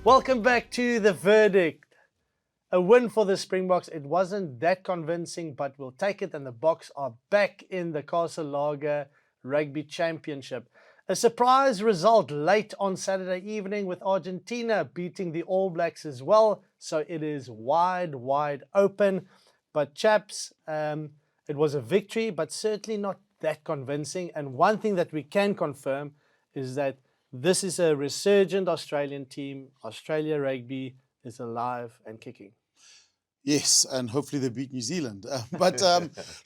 Welcome back to The Verdict. A win for the Springboks. It wasn't that convincing, but we'll take it, and the Boks are back in the colasouthafrica Rugby Championship. A surprise result late on Saturday evening with Argentina beating the All Blacks as well. So it is wide open. But chaps, it was a victory, but certainly not that convincing. And one thing that we can confirm is that this is a resurgent Australian team. Australia Rugby is alive and kicking. Yes, and hopefully they beat New Zealand. But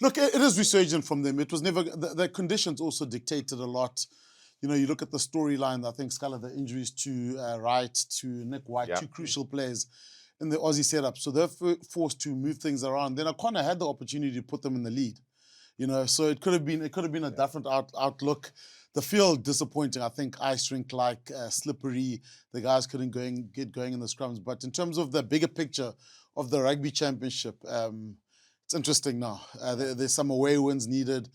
look, it is resurgent from them. It was never, the conditions also dictated a lot. You know, you look at the storyline, I think, Scala, the injuries to Wright, to Nick White, two crucial players in the Aussie setup. So they're forced to move things around. Then O'Connor had the opportunity to put them in the lead. You know, so it could have been a different outlook. The field disappointing. I think ice rink like slippery. The guys couldn't get going in the scrums. But in terms of the bigger picture of the Rugby Championship, it's interesting now. There's some away wins needed.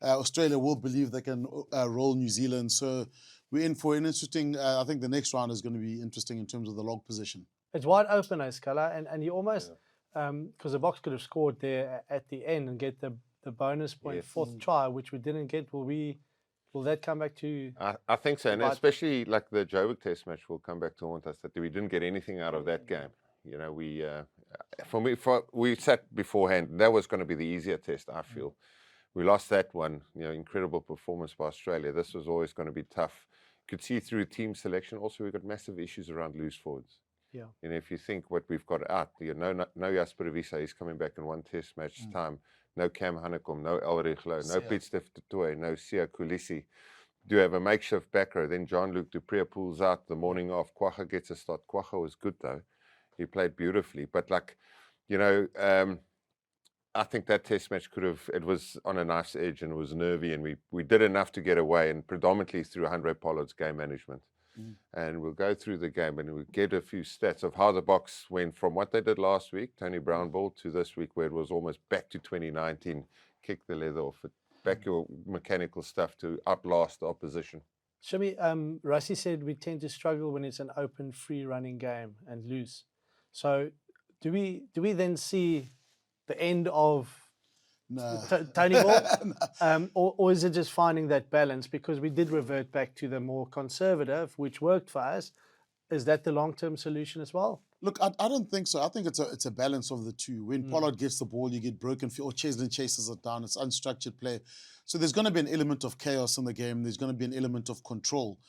Australia will believe they can roll New Zealand. So we're in for an interesting. I think the next round is going to be interesting in terms of the log position. It's wide open, Scala, and you almost because the Boks could have scored there at the end and get the bonus point, fourth try, which we didn't get. Will that come back to? I think so, and especially like the Joburg Test match will come back to haunt us that we didn't get anything out of that game. You know, we sat beforehand. That was going to be the easier test, I feel. We lost that one. You know, incredible performance by Australia. This was always going to be tough. You could see through team selection. Also, we've got massive issues around loose forwards. Yeah. You know, if you think what we've got out, you know, no Jasper Visa, he's coming back in one test match time. No Cam Hanekom, no Elrich Low, no Piet Stef Tutoy, no Sia Kulisi. Do have a makeshift back row. Then Jean-Luc Dupré pulls out the morning off. Kwacha gets a start. Kwacha was good though. He played beautifully. But like, you know, I think that test match it was on a knife's edge and it was nervy, and we did enough to get away, and predominantly through Handré Pollard's game management. And we'll go through the game and we'll get a few stats of how the Boks went from what they did last week, Tony Brown ball, to this week where it was almost back to 2019, kick the leather off it, back your mechanical stuff to outlast the opposition. Shimi, Rassi said we tend to struggle when it's an open, free-running game and loose. So do we then see the end of Tony Ball? Or is it just finding that balance? Because we did revert back to the more conservative, which worked for us. Is that the long-term solution as well? Look, I don't think so. I think it's a balance of the two. When Pollard gets the ball, you get broken field, or Cheslin chases it down. It's unstructured play. So there's going to be an element of chaos in the game. There's going to be an element of control.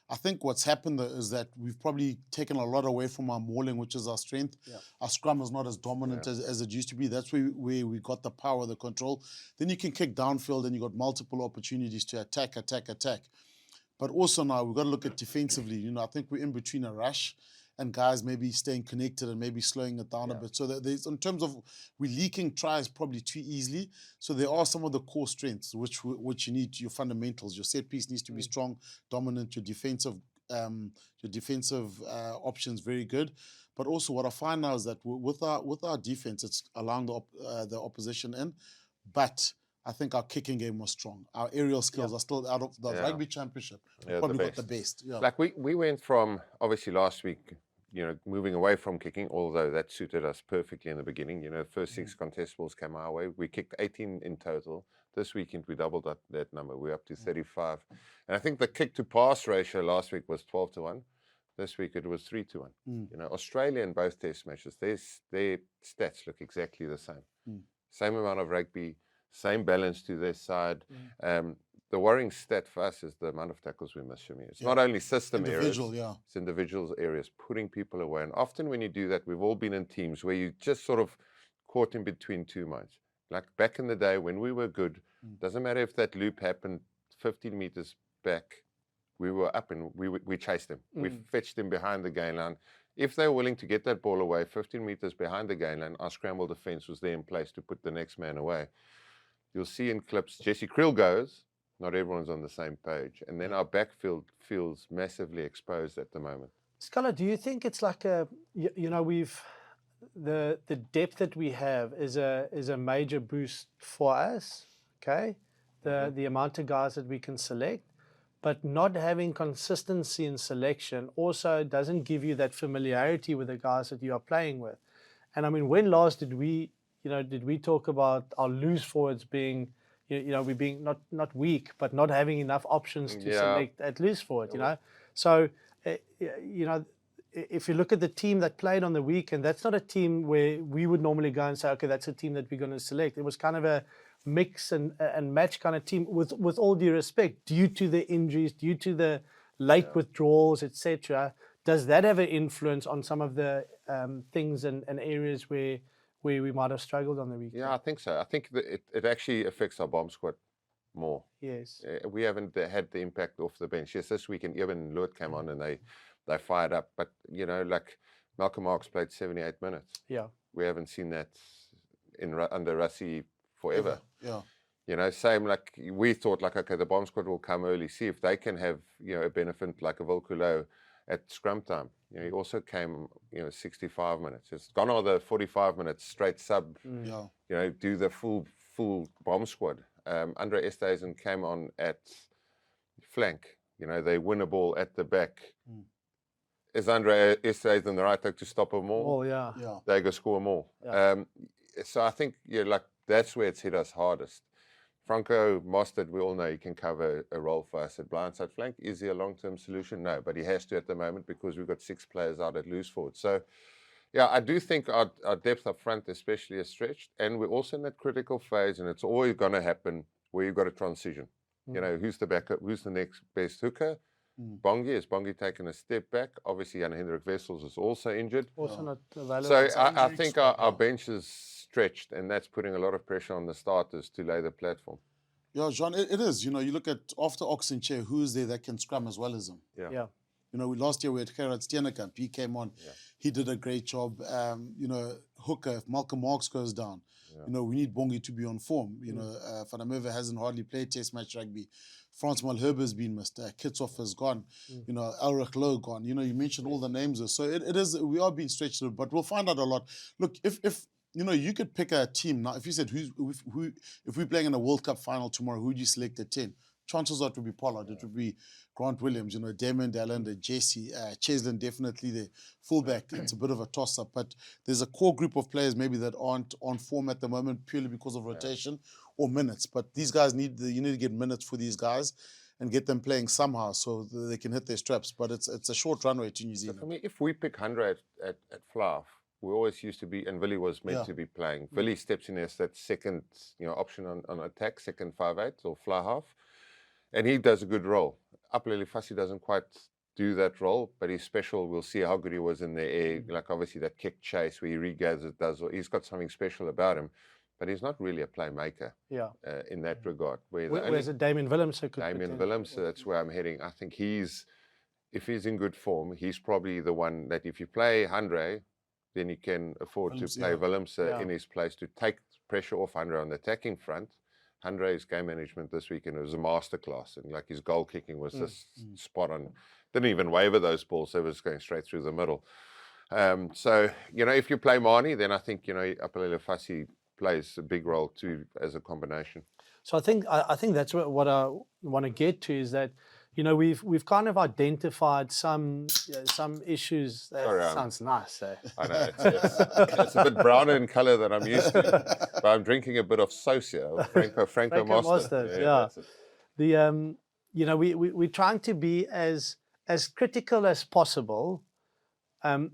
I think what's happened though is that we've probably taken a lot away from our mauling, which is our strength. Our scrum is not as dominant as it used to be. That's where we got the power, the control. Then you can kick downfield and you've got multiple opportunities to attack. But also now we've got to look at defensively. You know, I think we're in between a rush and guys maybe staying connected and maybe slowing it down a bit. So that there's, in terms of we're leaking tries probably too easily. So there are some of the core strengths which you need, your fundamentals. Your set piece needs to be strong, dominant. Your defensive options very good. But also what I find now is that with our defense, it's allowing the opposition in, but I think our kicking game was strong. Our aerial skills are still out of the Rugby Championship. Probably got the best. Like we went from, obviously last week, you know, moving away from kicking, although that suited us perfectly in the beginning. You know, the first 6 contest balls came our way. We kicked 18 in total. This weekend we doubled that number. We're up to 35. And I think the kick to pass ratio last week was 12-1. This week it was 3-1. You know, Australia in both test matches, their stats look exactly the same. Same amount of rugby, same balance to their side. The worrying stat for us is the amount of tackles we miss, Shimi. It's not only system areas, it's individual areas, putting people away. And often when you do that, we've all been in teams where you just sort of caught in between two minds. Like back in the day when we were good, doesn't matter if that loop happened 15 meters back, we were up and we chased them. We fetched them behind the gain line. If they were willing to get that ball away 15 meters behind the gain line, our scramble defense was there in place to put the next man away. You'll see in clips, Jesse Krill goes, not everyone's on the same page. And then our backfield feels massively exposed at the moment. Scala, do you think it's like you know, the depth that we have is a major boost for us, okay? The amount of guys that we can select. but not having consistency in selection also doesn't give you that familiarity with the guys that you are playing with. And I mean, when last did we talk about our loose forwards being, we being not weak, but not having enough options to select at loose forward, So, if you look at the team that played on the weekend, that's not a team where we would normally go and say, okay, that's a team that we're going to select. It was kind of a mix and match kind of team, with all due respect, due to the injuries, due to the late withdrawals, etc. Does that have an influence on some of the things and areas where we might have struggled on the weekend? Yeah, I think so. I think that it actually affects our bomb squad more. Yes. We haven't had the impact off the bench. Yes, this weekend, even Lord came on and they fired up. But, like Malcolm Marx played 78 minutes. Yeah. We haven't seen that under Rassie forever. Yeah. Same like we thought, like, okay, the bomb squad will come early, see if they can have, a benefit like a Volkulo at scrum time. He also came, 65 minutes. It's gone on the 45 minutes straight sub, do the full bomb squad. Handré Pollard came on at flank. They win a ball at the back. Is Handré Pollard in the right back to stop a maul? Oh, yeah. They go score more. Yeah. So I think, that's where it's hit us hardest. Franco Mostert, we all know he can cover a role for us at blindside flank. Is he a long-term solution? No, but he has to at the moment because we've got 6 players out at loose forward. So, yeah, I do think our depth up front especially is stretched, and we're also in that critical phase, and it's always going to happen where you've got a transition. Who's the backup? Who's the next best hooker? Bongi, is Bongi taken a step back? Obviously, Jan Hendrik Wessels is also injured. Also not available. So I think our bench is stretched, and that's putting a lot of pressure on the starters to lay the platform. Yeah, John, it is. You look at after Ox and Chair, who is there that can scrum as well as him? Yeah. Last year we had Gerard Steenekamp. He came on. Yeah. He did a great job. Hooker, if Malcolm Marx goes down, we need Bongi to be on form. Van der Merwe hasn't hardly played Test match rugby. Frans Malherbe's been missed. Kitshoff has gone. Elrich Lowe gone. You mentioned all the names. So it is. We are being stretched, but we'll find out a lot. Look, if you could pick a team now. If you said if we're playing in a World Cup final tomorrow, who would you select at 10? Chances are it would be Pollard. It would be Grant Williams. Damon Dallin, Jesse, Cheslin definitely there. Fullback, it's a bit of a toss-up, but there's a core group of players maybe that aren't on form at the moment purely because of rotation or minutes. But these guys you need to get minutes for these guys and get them playing somehow so they can hit their straps. But it's a short runway to New Zealand. So for me, if we pick 100 at Flav, we always used to be, and Willie was meant to be playing. Willie steps in as that second, option on attack, second 5/8 or fly half, and he does a good role. Apelele Fassi doesn't quite do that role, but he's special. We'll see how good he was in the air. Like obviously that kick chase where he regathers he's got something special about him, but he's not really a playmaker. In that regard. Where's it Damien Willems? Damien Willems, that's where I'm heading. I think if he's in good form, he's probably the one that if you play Handré, then you can afford to play Willems in his place to take pressure off Handré on the attacking front. Handré's game management this weekend was a masterclass, and like his goal kicking was just spot on. Didn't even waver those balls; they was going straight through the middle. So if you play Mani, then I think Apelele Fassi plays a big role too as a combination. So I think that's what I want to get to is that we've kind of identified some issues. That sounds nice. Eh? I know it's a bit browner in colour than I'm used to, but I'm drinking a bit of Socia, Franco Mostert. We're trying to be as critical as possible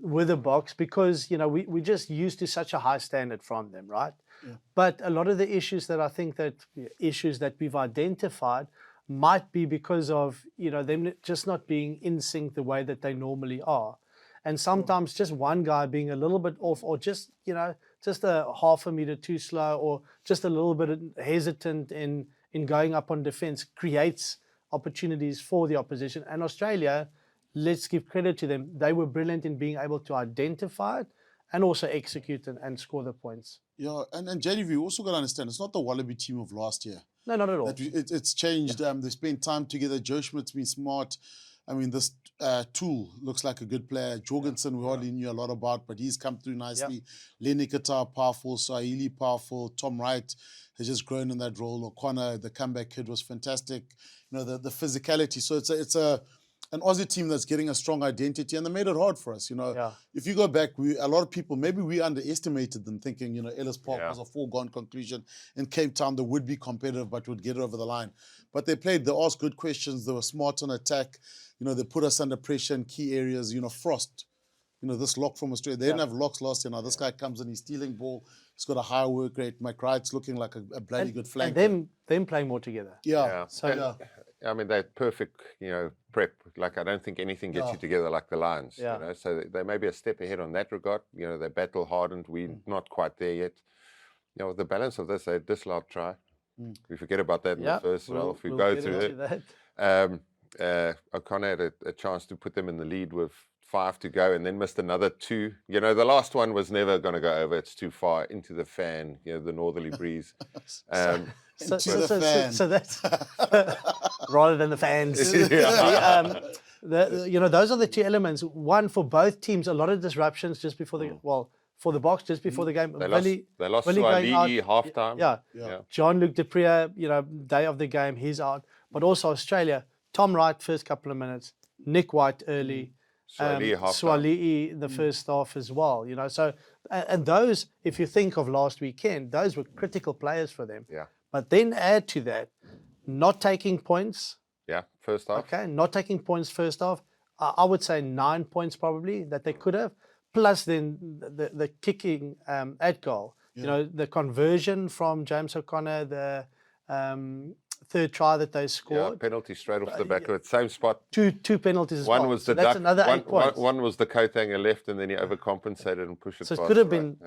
with the Boks because we're just used to such a high standard from them, right? Yeah. But a lot of the issues that we've identified might be because of them just not being in sync the way that they normally are, and sometimes just one guy being a little bit off, or just just a half a meter too slow, or just a little bit hesitant in going up on defense creates opportunities for the opposition. And Australia, let's give credit to them, they were brilliant in being able to identify it and also execute and score the points. Yeah, and JDV, you also got to understand, it's not the Wallaby team of last year. No, not at all. It's changed. They spent time together. Joe Schmidt's been smart. I mean, this Tool looks like a good player. Jorgensen, we hardly knew a lot about, but he's come through nicely. Lenny Qatar, powerful. Swahili, powerful. Tom Wright has just grown in that role. O'Connor, the comeback kid, was fantastic. You know, the physicality. So it's an Aussie team that's getting a strong identity, and they made it hard for us. You know, if you go back, a lot of people, maybe we underestimated them, thinking, you know, Ellis Park was a foregone conclusion. In Cape Town, they would be competitive, but would get it over the line. But they asked good questions. They were smart on attack. You know, they put us under pressure in key areas. You know, Frost, you know, this lock from Australia. They didn't have locks last year. Now this guy comes in, he's stealing ball. He's got a high work rate. McWright's looking like a bloody good flanker. And them playing more together. I mean, they're perfect, you know, prep. Like, I don't think anything gets you together like the Lions. You know? So they may be a step ahead on that regard. You know, they're battle hardened. We're not quite there yet. You know, the balance of this, they disallowed try. We forget about that in the first round. If we go through it. O'Connor had a chance to put them in the lead with 5 to go, and then missed another 2. You know, the last one was never going to go over. It's too far into the fan, you know, the northerly breeze. So that's rather than the fans. You know, those are the 2 elements. One, for both teams, a lot of disruptions just before the for the Boks just before the game. They lost Swahili halftime. Jean-Luc Dupree, you know, day of the game, he's out. But also Australia, Tom Wright first couple of minutes, Nick White early. Swahili the first half as well, you know. So, and those, if you think of last weekend, those were critical players for them. But then add to that, not taking points. First half. Okay, not taking points first half. I would say 9 points probably that they could have. Plus then the kicking at goal. You know, the conversion from James O'Connor, the third try that they scored. Penalty straight off the back of it. Same spot. Two penalties as well. One was the that's duck. Another 8 points. One was the coat hanger left, and then he overcompensated and pushed it so past.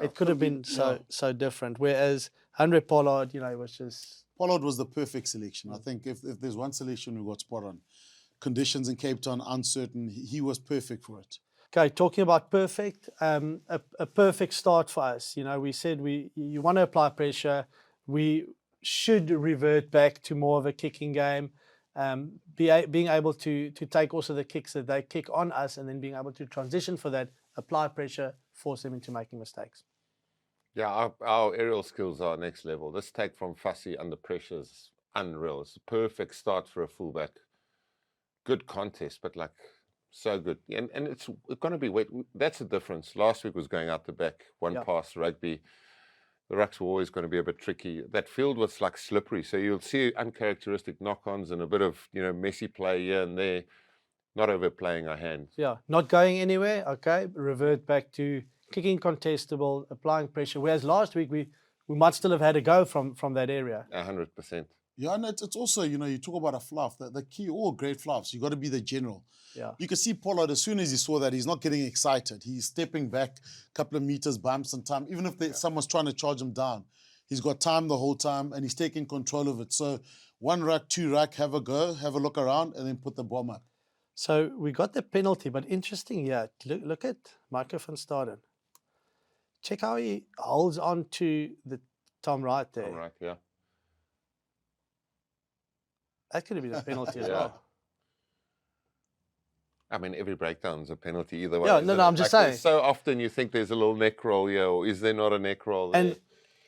It could have been so different. Whereas Handré Pollard, you know, was just... Pollard was the perfect selection. I think if there's one selection we got spot on, conditions in Cape Town uncertain, he was perfect for it. Okay, talking about perfect, a perfect start for us. You know, we said you want to apply pressure. We should revert back to more of a kicking game, being able to take also the kicks that they kick on us, and then being able to transition for that, apply pressure, force them into making mistakes. Yeah, our aerial skills are next level. This take from Fussy under pressure is unreal. It's a perfect start for a fullback. Good contest, but like so good. And it's going to be wet. That's the difference. Last week was going out the back, one pass rugby. The rucks were always going to be a bit tricky. That field was like slippery, so you'll see uncharacteristic knock-ons and a bit of, you know, messy play here and there, not overplaying our hand. Yeah, not going anywhere. Okay, revert back to kicking contestable, applying pressure. Whereas last week we might still have had a go from that area. 100%. Yeah, and it's also, you know, you talk about a fluff. The key, all great fluffs, you got to be the general. Yeah. You can see Pollard, as soon as he saw that, he's not getting excited. He's stepping back a couple of meters, bumps and time. Even if someone's trying to charge him down, he's got time the whole time and he's taking control of it. So 1 ruck, 2 ruck, have a go, have a look around, and then put the bomb up. So we got the penalty, but interesting, look at Michael van Staden. Check how he holds on to the Tom Wright there. Tom Wright, yeah. That could have been a penalty as well. I mean, every breakdown's a penalty either way. Yeah, no, I'm just saying. So often you think there's a little neck roll here, or is there not a neck roll there?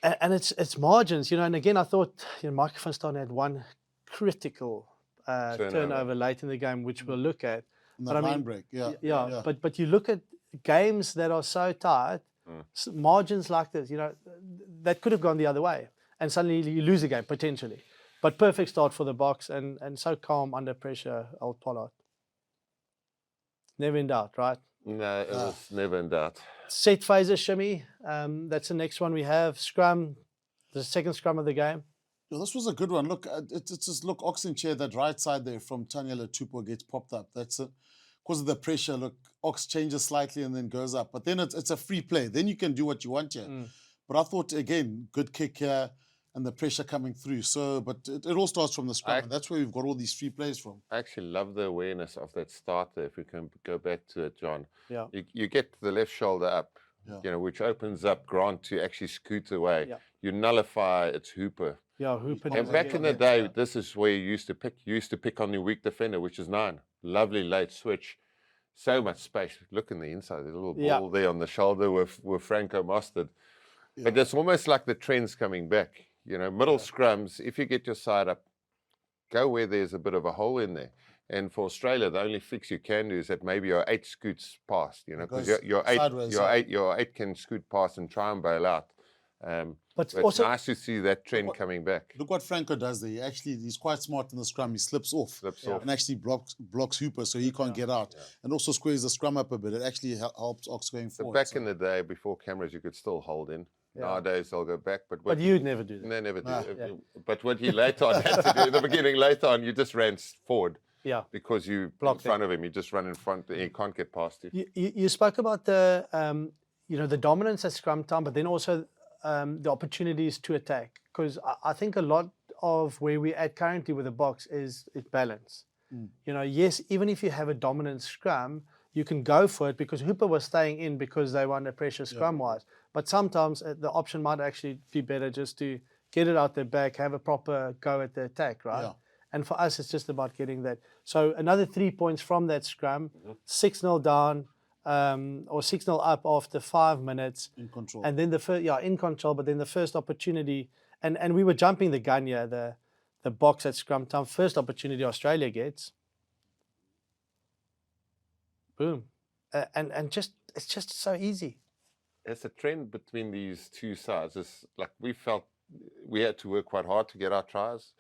And it's margins, you know. And again, I thought, you know, Michael van Staden had one critical turnover late in the game, which we'll look at. But I mean, break, But you look at games that are so tight, margins like this, you know, that could have gone the other way, and suddenly you lose a game potentially. But perfect start for the Boks, and so calm under pressure, old Pollard. Never in doubt, right? No, it was never in doubt. Set phaser shimmy. That's the next one we have. Scrum, the second scrum of the game. Yeah, this was a good one. Look, it's just Oxen chair, that right side there from Tanya Letupo gets popped up. That's it. Because of the pressure, look, Ox changes slightly and then goes up. But then it's a free play. Then you can do what you want here. But I thought, again, good kick here and the pressure coming through. So, but it all starts from the scrum. And that's where we've got all these free plays from. I actually love the awareness of that starter. If we can go back to it, John. Yeah. You get the left shoulder up, you know, which opens up Grant to actually scoot away. Yeah. You nullify its Hooper. Yeah, Hooper. And back in the day, this is where you used to pick. You used to pick on your weak defender, which is 9. lovely late switch. So much space. Look in the inside, there's a little Yeah. ball there on the shoulder with Franco Mostert. But it's almost like the trend's coming back. You know, middle scrums, if you get your side up, go where there's a bit of a hole in there. And for Australia, the only fix you can do is that maybe your 8 scoots past, you know, because your eight can scoot past and try and bail out. But So it's also, nice to see that trend coming back. Look what Franco does there. He's quite smart in the scrum. He slips off and actually blocks Hooper so he can't get out. And also squares the scrum up a bit. It actually helps Ox going So forward. back in the day, before cameras, you could still hold in. Nowadays, they'll go back. But you'd never do that. They never do. But what he later on had to do, in the beginning, later on, you just ran forward. Yeah. Because you in front of him, you just run in front, and he can't get past you. You spoke about the, the dominance at scrum time, but then also the opportunities to attack. Because I think a lot of where we're at currently with the Boks is balance. You know, yes, even if you have a dominant scrum, you can go for it because Hooper was staying in because they were under pressure scrum-wise. But sometimes the option might actually be better just to get it out their back, have a proper go at the attack, right? Yeah. And for us, it's just about getting that. So another 3 points from that scrum, 6-0 down or 6-0 up after 5 minutes. In control. And then in control, but then the first opportunity, and we were jumping the gun here, the Boks at scrum time, first opportunity Australia gets. Boom. And it's just so easy. It's a trend between these two sides. It's like we felt we had to work quite hard to get our tries.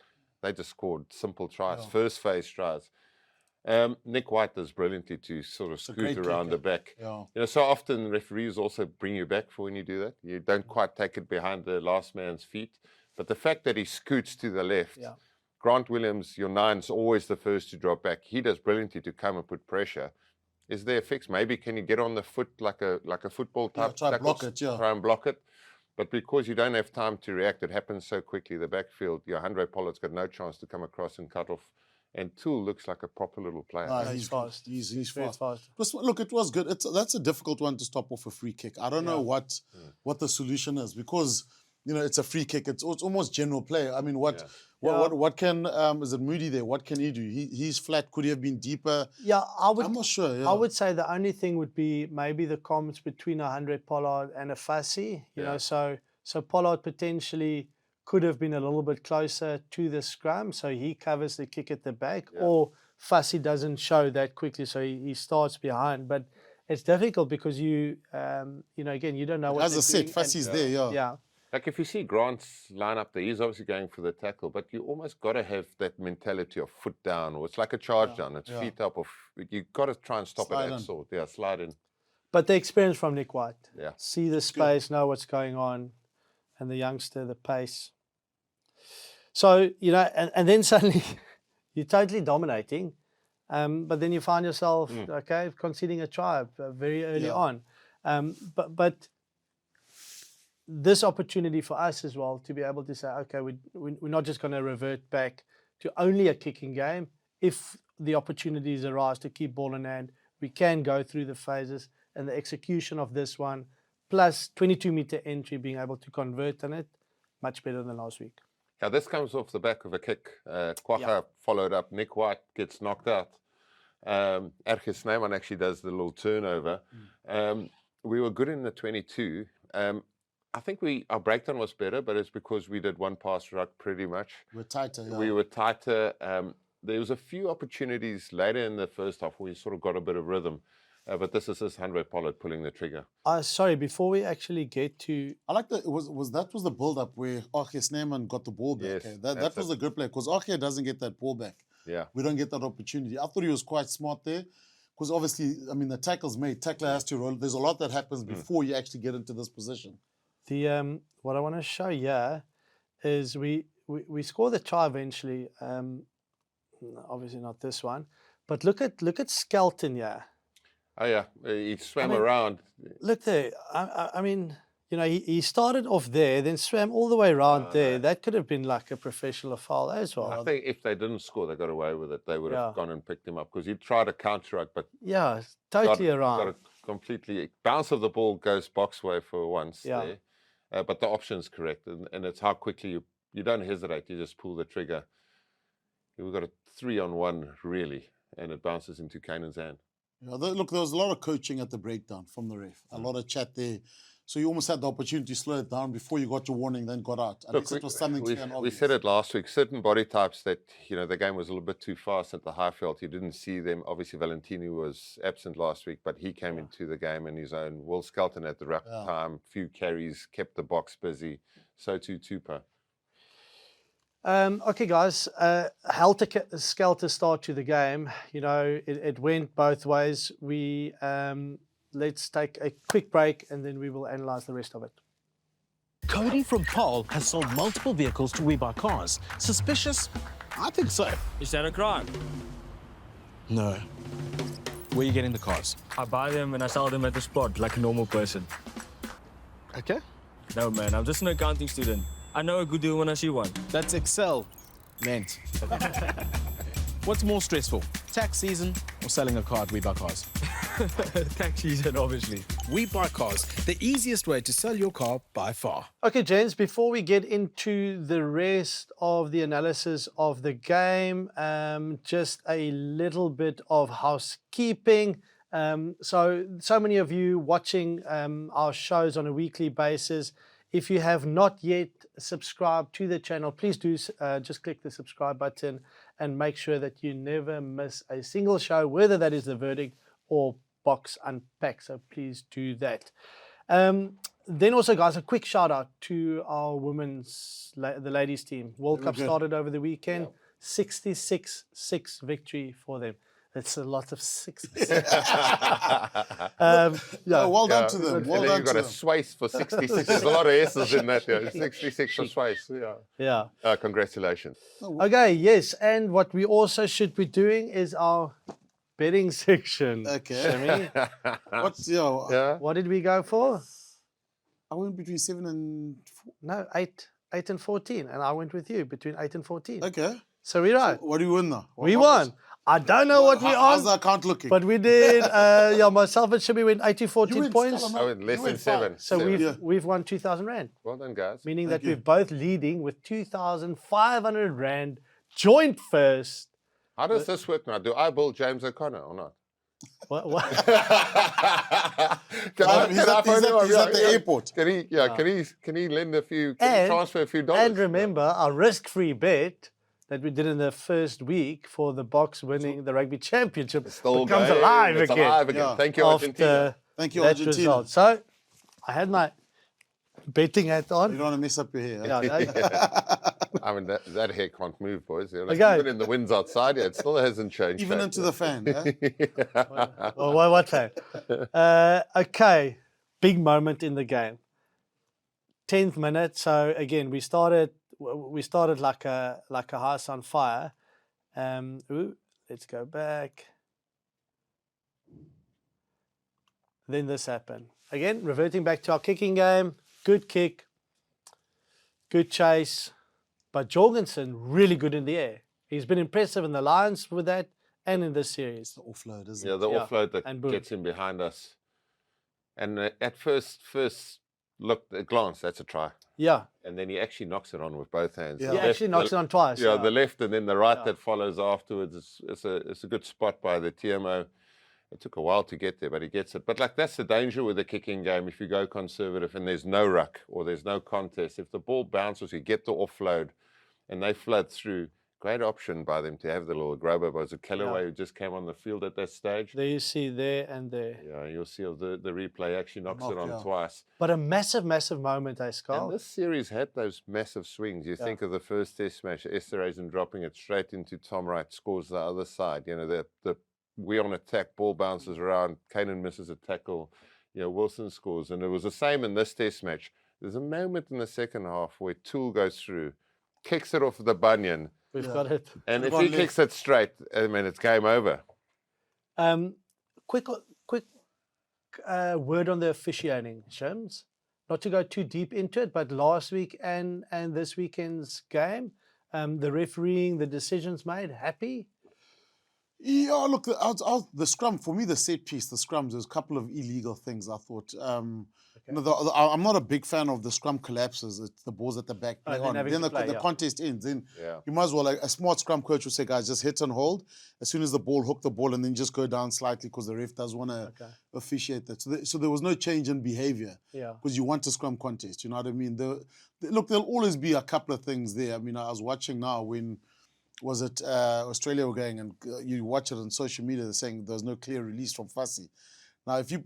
They just scored simple tries, first phase tries. Nick White does brilliantly to sort of scoot around the back. Yeah. You know, so often referees also bring you back for when you do that. You don't quite take it behind the last man's feet. But the fact that he scoots to the left, Grant Williams, your 9's always the first to drop back. He does brilliantly to come and put pressure. Is there a fix? Maybe can you get on the foot like a football type? Try and block it, Try and block it. But because you don't have time to react, it happens so quickly. The backfield, Handré Pollard's got no chance to come across and cut off. And Toole looks like a proper little player. No, he's fast. He's fast. Look, it was good. That's a difficult one to stop off a free kick. I don't know what the solution is because it's a free kick. It's almost general play. I mean, what can is it Moody there? What can he do? He's flat. Could he have been deeper? Yeah, I'm not sure. Yeah. I would say the only thing would be maybe the comms between a Handré Pollard and a Fassi. You know, so Pollard potentially could have been a little bit closer to the scrum, so he covers the kick at the back, or Fassi doesn't show that quickly, so he starts behind. But it's difficult because again, you don't know what. As I said, Fassi's there. Yeah. Like if you see Grant's line up there, he's obviously going for the tackle, but you almost got to have that mentality of foot down, or it's like a charge down. It's feet up, or you got to try and stop it at sort. Yeah, slide in. But the experience from Nick White. Yeah. See the space, know what's going on, and the youngster, the pace. So, and then suddenly you're totally dominating, but then you find yourself, conceding a try very early on. But this opportunity for us as well to be able to say, okay, we're not just going to revert back to only a kicking game. If the opportunities arise to keep ball in hand, we can go through the phases, and the execution of this one, plus 22-meter entry, being able to convert on it, much better than last week. Now, this comes off the back of a kick. Kwagga followed up. Nick White gets knocked out. Argentina Snyman actually does the little turnover. We were good in the 22. I think our breakdown was better, but it's because we did one pass ruck pretty much. We're tighter. Yeah. We were tighter. There was a few opportunities later in the first half where we sort of got a bit of rhythm. But this is Handré Pollard pulling the trigger. Sorry, before we actually get to... I like that. That was the build-up where Argentina Snyman got the ball back. Yes, that was a good play because Argentina doesn't get that ball back. Yeah. We don't get that opportunity. I thought he was quite smart there because obviously, the tackle's made. Tackler has to roll. There's a lot that happens before you actually get into this position. What I want to show here is we score the try eventually. Obviously not this one, but look at Skelton here. Oh yeah, he swam around. Look there. I mean, he started off there, then swam all the way around there. No. That could have been like a professional foul as well. I think if they didn't score, they got away with it. They would have gone and picked him up because he tried to counter it, but totally around. Got it completely. Bounce of the ball goes box way for once there, but the option's correct, and it's how quickly you don't hesitate. You just pull the trigger. We've got a 3-on-1 really. and it bounces into Kanan's hand. Yeah, look, there was a lot of coaching at the breakdown from the ref. A lot of chat there. So you almost had the opportunity to slow it down before you got your warning, then got out. Unless it was something clear and we obvious. said it last week. Certain body types that, the game was a little bit too fast at the high field. You didn't see them. Obviously, Valentini was absent last week, but he came into the game in his own. Will Skelton at the right time, few carries, kept the box busy. So too Tupa. Okay, guys, helter-skelter start to the game. It went both ways. Let's take a quick break and then we will analyze the rest of it. Cody from Paul has sold multiple vehicles to We Buy Cars. Suspicious? I think so. Is that a crime? No. Where are you getting the cars? I buy them and I sell them at the spot like a normal person. Okay. No, man, I'm just an accounting student. I know a good deal when I see one. That's Excel. Meant. What's more stressful, tax season or selling a car at We Buy Cars? Tax season, obviously. We Buy Cars, the easiest way to sell your car by far. Okay, gents, before we get into the rest of the analysis of the game, just a little bit of housekeeping. So many of you watching our shows on a weekly basis. If you have not yet subscribed to the channel, please do just click the subscribe button and make sure that you never miss a single show, whether that is The Verdict or Boks Unpack. So please do that. Then also, guys, a quick shout out to our the ladies team. World Cup started over the weekend. 66-6 victory for them. That's a lot of sixes. Well done to them. Well done You've got a Swiss for 66. There's a lot of S's in that. 66 for Swiss. Yeah. Congratulations. Okay, yes. And what we also should be doing is our betting section. Okay. Shami. What did we go for? I went between 7 and 4. No, 8 and 14. And I went with you between 8 and 14. Okay. So we're right. So what do we win now? We won. I don't know what we are. How's the account looking? But we did, myself and Shimmy went 80-14 points. I went less than 7. So we've won 2,000 Rand. Well done, guys. Meaning that we're both leading with 2,500 Rand, joint first. How does this work now? Do I bull James O'Connor or not? What? He's at the airport. Can he lend a few, transfer a few dollars? And remember, our risk-free bet that we did in the first week for the Boks winning the Rugby Championship becomes alive again. Alive again. Yeah. Thank you, Argentina. Thank you, Argentina. Result. So I had my betting hat on. You don't want to mess up your hair. I mean, that hair can't move, boys. Okay. Even in the winds outside, it still hasn't changed. Even into the fan. Well, what fan? Okay, big moment in the game. 10th minute. So again, we started like a house on fire. Let's go back. Then this happened. Again, reverting back to our kicking game. Good kick, good chase. But Jorgensen, really good in the air. He's been impressive in the Lions with that and in this series. The offload, isn't it? Yeah, the offload that gets him behind us. And at first look, at glance, that's a try. Yeah. And then he actually knocks it on with both hands. Yeah, he actually knocks it on twice. Yeah, the left and then the right that follows afterwards. It's a good spot by the TMO. It took a while to get there, but he gets it. But that's the danger with the kicking game. If you go conservative and there's no ruck or there's no contest, if the ball bounces, you get the offload and they flood through. Great option by them to have the little grubber. Was it Callaway who just came on the field at that stage? There you see there and there. Yeah, you'll see the replay actually knocks it on twice. But a massive, massive moment, Scott. And this series had those massive swings. You think of the first test match, Esterhazy dropping it straight into Tom Wright, scores the other side. The we on attack, ball bounces around, Kanan misses a tackle, Wilson scores. And it was the same in this test match. There's a moment in the second half where Toole goes through, kicks it off the bunion. We've got it. And if he kicks it straight, I mean, it's game over. Quick word on the officiating, Shims. Not to go too deep into it, but last week and this weekend's game, the refereeing, the decisions made, happy? Yeah, look, the scrum, for me, the set piece, the scrums, there's a couple of illegal things I thought. No, I'm not a big fan of the scrum collapses. It's the balls at the back. Oh, Play on. having Then to the, play, the yeah. contest ends. Then Yeah. you might as well, like a smart scrum coach will say, guys, just hit and hold. As soon as the ball, hook the ball, and then just go down slightly because the ref does want to officiate that. So there was no change in behavior. Yeah. Because you want a scrum contest. You know what I mean? Look, there'll always be a couple of things there. I mean, I was watching now when was it Australia were going, and you watch it on social media, they're saying there was no clear release from Fussy. Now, if you,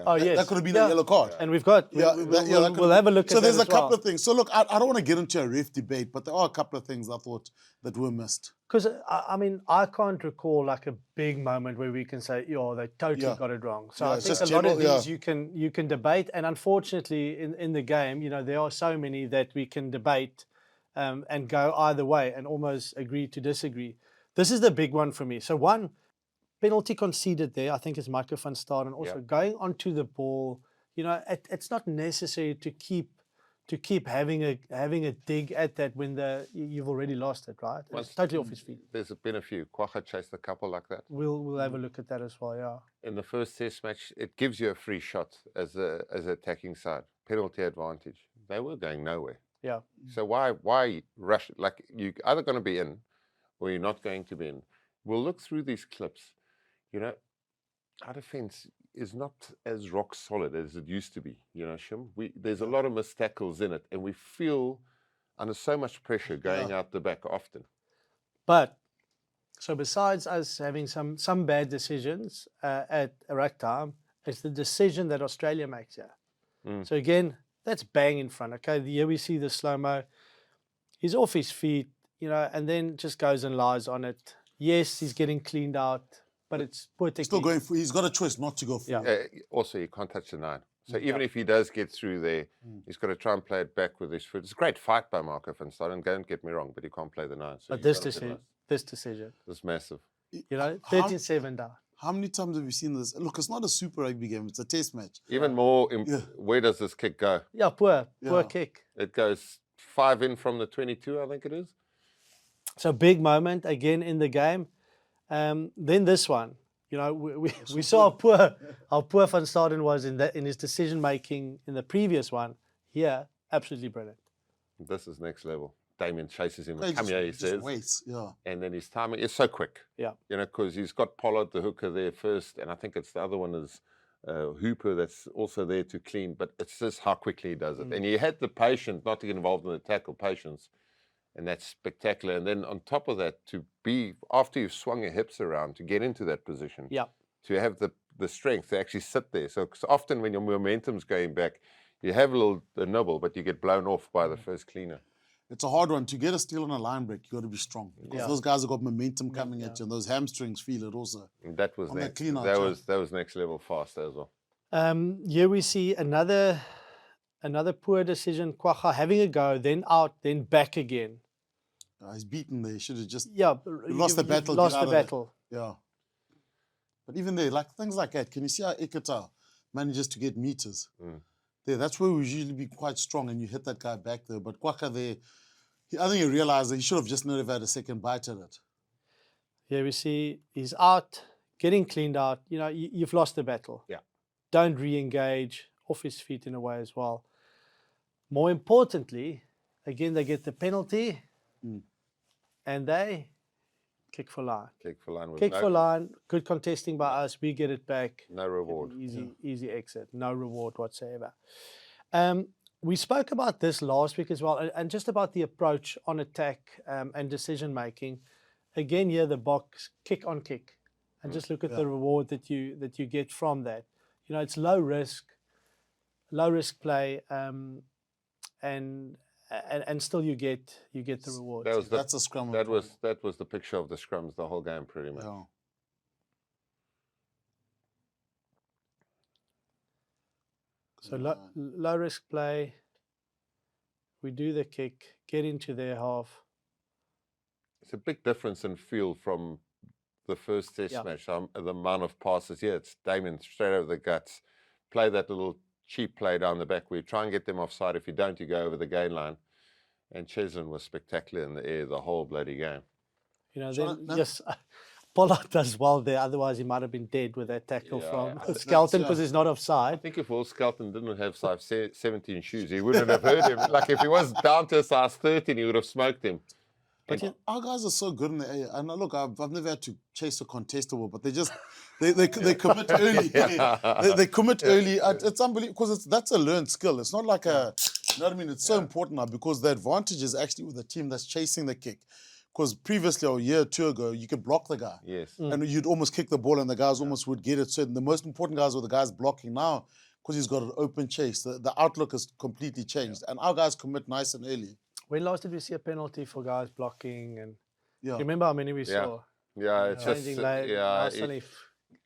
Oh, yes. that could have been a yellow card. And we've got, we'll have a look at that. So there's as a couple well. of things. So look, I don't want to get into a ref debate, but there are a couple of things I thought that were missed. Because, I mean, I can't recall like a big moment where we can say, they totally got it wrong. So I it's think just a lot of general, these you can debate. And unfortunately, in the game, there are so many that we can debate and go either way and almost agree to disagree. This is the big one for me. So one, penalty conceded there, I think, is Michael van Staden. And also going onto the ball, it's not necessary to keep having a dig at that when you've already lost it, right? It's totally off his feet. There's been a few. Quagga chased a couple like that. We'll have a look at that as well, yeah. In the first test match, it gives you a free shot as an attacking side. Penalty advantage. They were going nowhere. Yeah. So why rush? Like, you're either going to be in or you're not going to be in. We'll look through these clips. Our defense is not as rock solid as it used to be. Shim, there's a lot of missed tackles in it, and we feel under so much pressure going out the back often. But so besides us having some bad decisions at ruck time, it's the decision that Australia makes here. So again, that's bang in front. Okay, here we see the slow-mo. He's off his feet, and then just goes and lies on it. Yes, he's getting cleaned out, but it's poor technique. Still going for, he's got a choice not to go for it. Also, you can't touch the 9. So even if he does get through there, he's got to try and play it back with his foot. It's a great fight by Marco van Staden. Don't get me wrong, but he can't play the 9. So But this decision, it's massive. 13-7 down. How many times have you seen this? Look, it's not a super rugby game. It's a test match. Even more, where does this kick go? Yeah, poor kick. It goes 5 in from the 22, I think it is. So big moment again in the game. Then this one, we saw how poor Van Staden was in his decision making in the previous one. Here, absolutely brilliant. This is next level. Damien chases him. He Come here, he says. Waits, and then his timing is so quick. Yeah. Because he's got Pollard, the hooker, there first, and I think it's the other one is Hooper that's also there to clean. But it's just how quickly he does it. And he had the patience not to get involved in the tackle, patience. And that's spectacular. And then on top of that, to be, after you've swung your hips around, to get into that position, to have the strength to actually sit there. So often when your momentum's going back, you have a little nibble, but you get blown off by the first cleaner. It's a hard one. To get a steal on a line break, you got to be strong. Because those guys have got momentum coming at you, and those hamstrings feel it also. And that was on next. That was next level fast as well. Here we see another poor decision. Quagga having a go, then out, then back again. He's beaten there. He should have just lost the battle. Lost the battle. Yeah. But even there, like things like that, can you see how Ekata manages to get meters? There, that's where we usually be quite strong, and you hit that guy back there. But Quagga there, I think he realized that he should have just never had a second bite at it. Here we see he's out, getting cleaned out. You've lost the battle. Yeah. Don't re-engage, off his feet in a way as well. More importantly, again, they get the penalty. And they kick for line. Kick for line. Kick for line. Good contesting by us. We get it back. No reward. Easy exit. No reward whatsoever. We spoke about this last week as well, and just about the approach on attack and decision making. Again, here the Boks kick on kick, and just look at the reward that you get from that. It's low risk play, and still you get the reward. That's a scrum. That was the picture of the scrums the whole game pretty much. Yeah. So low risk play. We do the kick, get into their half. It's a big difference in feel from the first test match. The amount of passes here, it's Damien straight over the guts. Play that little cheap play down the back where you try and get them offside. If you don't, you go over the gain line. And Cheslin was spectacular in the air the whole bloody game. Yes, Pollard does well there. Otherwise, he might have been dead with that tackle Yeah, from that's- Skelton because he's not I offside. think if Will Skelton didn't have size 17 shoes, he wouldn't have hurt him. Like if he was down to a size 13, he would have smoked him. But our guys are so good in the air. And look, I've never had to chase a contestable, but they commit early. They commit early. It's unbelievable because that's a learned skill. It's not like a, you know what I mean? It's so important now because the advantage is actually with the team that's chasing the kick. Because previously, or a year or two ago, you could block the guy. Yes. And you'd almost kick the ball and the guys almost would get it. So the most important guys were the guys blocking now because he's got an open chase. The outlook has completely changed. And our guys commit nice and early. When last did we see a penalty for guys blocking? And Yeah. you remember how many we Yeah. saw? Yeah, it's just, Changing lane. Now suddenly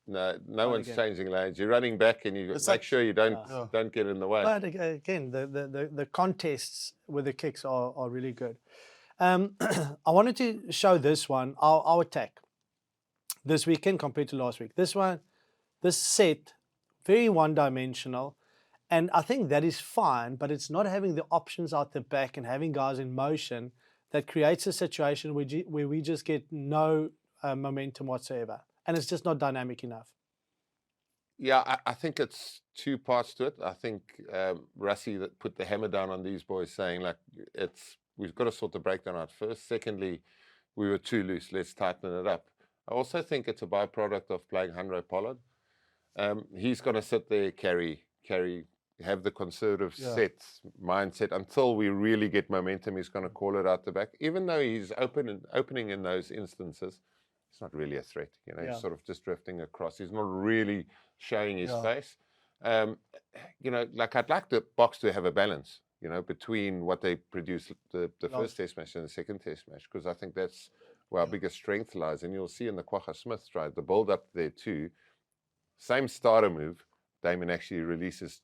no one's changing lanes. You're running back and you make sure you don't get in the way. But again, the contests with the kicks are really good. I wanted to show this one, our attack this weekend compared to last week. This set, very one-dimensional, and I think that is fine, but it's not having the options out the back and having guys in motion that creates a situation where we just get no momentum whatsoever, and it's just not dynamic enough. Yeah, I think it's two parts to it. I think Rassie that put the hammer down on these boys saying, like, we've got to sort the breakdown out first. Secondly, we were too loose. Let's tighten it up. I also think it's a byproduct of playing Handré Pollard. He's going to sit there, have the conservative mindset until we really get momentum. He's going to call it out the back. Even though he's opening in those instances, it's not really a threat. You know, he's sort of just drifting across. He's not really showing his face. You know, like I'd like the Boks to have a balance, you know, between what they produce the first test match and the second test match, because I think that's where our biggest strength lies. And you'll see in the Kwagga Smith try, the build up there too, same starter move, Damon actually releases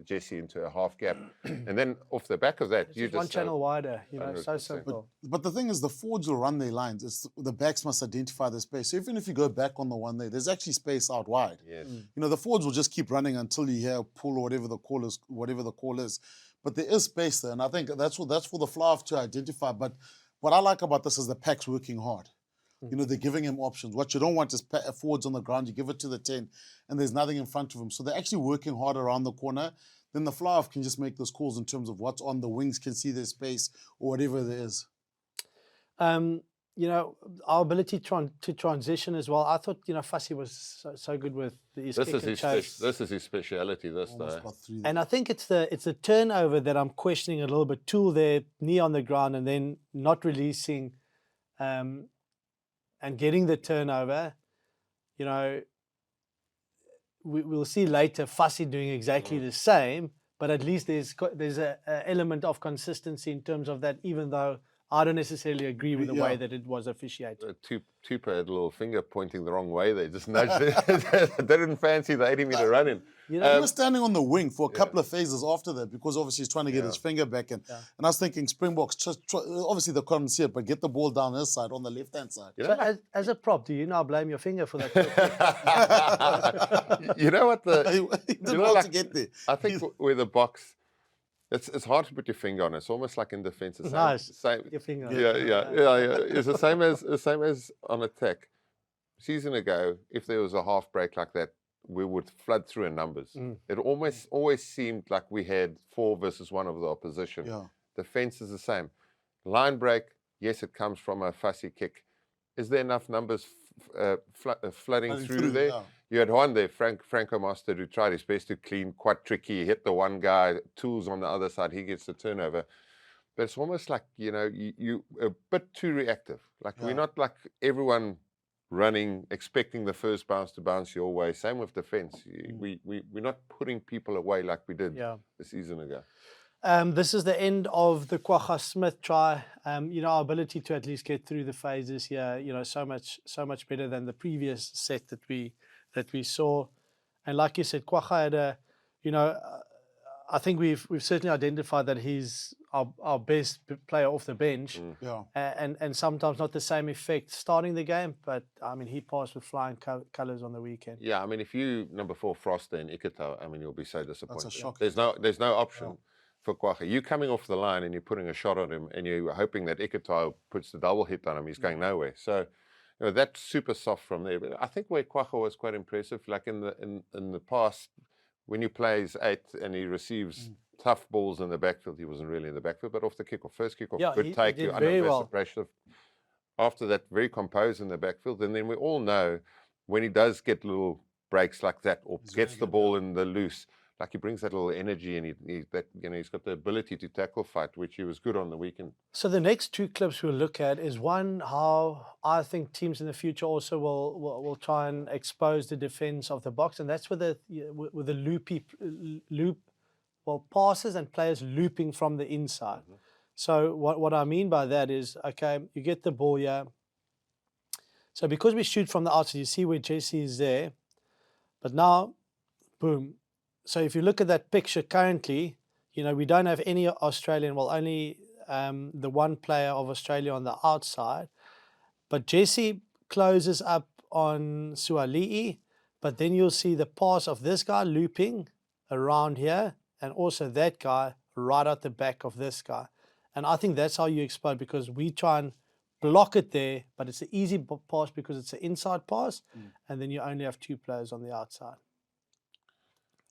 Jesse into a half gap. And then off the back of that, It's just one channel wider, you know, 100%. so simple. But the thing is, the forwards will run their lines. It's the backs must identify the space. So even if you go back on the one there's actually space out wide. Yes. You know, the forwards will just keep running until you hear a pull or whatever the call is. But there is space there, and I think that's for the fly-off to identify. But what I like about this is the pack's working hard. You know, they're giving him options. What you don't want is forwards on the ground. You give it to the 10, and there's nothing in front of him. So they're actually working hard around the corner. Then the fly-off can just make those calls in terms of what's on the wings, can see their space or whatever there is. You know, our ability to transition as well. I thought, you know, Fassi was so good with his kick and chase. This is his speciality, though. And I think it's the turnover that I'm questioning a little bit. Tool there, knee on the ground, and then not releasing and getting the turnover. You know, we'll see later Fassi doing exactly the same, but at least there's an element of consistency in terms of that, even though I don't necessarily agree with the way that it was officiated. Tupa had a little finger pointing the wrong way. They just nudged it. They didn't fancy the 80-meter run-in. You know, he was standing on the wing for a couple of phases after that because obviously he's trying to get his finger back in. And I was thinking Springboks, obviously they couldn't see it, but get the ball down this side, on the left-hand side. You know, so as a prop, do you now blame your finger for that? You know what He didn't want to get there. I think with the Boks, it's hard to put your finger on. It's almost like in defence. Same. Your finger. Yeah. It's the same as on attack. Season ago, if there was a half break like that, we would flood through in numbers. It always seemed like we had 4 versus 1 of the opposition. Defence is the same. Line break, yes, it comes from a fussy kick. Is there enough numbers flooding through there? Yeah. You had one there, Franco Master, who tried his best to clean, quite tricky. He hit the one guy, Tools on the other side, he gets the turnover. But it's almost like, you know, you a bit too reactive. Like we're not like everyone running, expecting the first bounce to bounce your way. Same with defence. We're not putting people away like we did a season ago. This is the end of the Kwagga Smith try. You know, our ability to at least get through the phases here, you know, so much better than the previous set that we saw. And like you said, Kwagga had a, you know, I think we've certainly identified that he's our best player off the bench. And sometimes not the same effect starting the game, but I mean, he passed with flying colours on the weekend. Yeah, I mean, if you number 4 Froster and Ikita, I mean, you'll be so disappointed. That's a shock. There's no option for Kwagga. You coming off the line and you're putting a shot on him and you're hoping that Ikita puts the double hit on him, he's going nowhere. So you know, that's super soft from there. But I think where Kwacha was quite impressive, like in the past, when he plays 8 and he receives tough balls in the backfield, he wasn't really in the backfield, but off the kickoff, first kickoff, Yeah, good he take, did you under very massive well. pressure. After that, very composed in the backfield. And then we all know when he does get little breaks like that, or gets the ball in the loose, like he brings that little energy, and he's got the ability to tackle fight, which he was good on the weekend. So the next 2 clips we'll look at is one, how I think teams in the future also will try and expose the defense of the Boks, and that's with the loop, passes and players looping from the inside. So what I mean by that is, okay, you get the ball here. So because we shoot from the outside, you see where Jesse is there, but now, boom. So if you look at that picture currently, we don't have any Australian, only the one player of Australia on the outside. But Jesse closes up on Suali'i, but then you'll see the pass of this guy looping around here, and also that guy right at the back of this guy. And I think that's how you exploit, because we try and block it there, but it's an easy pass because it's an inside pass, and then you only have 2 players on the outside.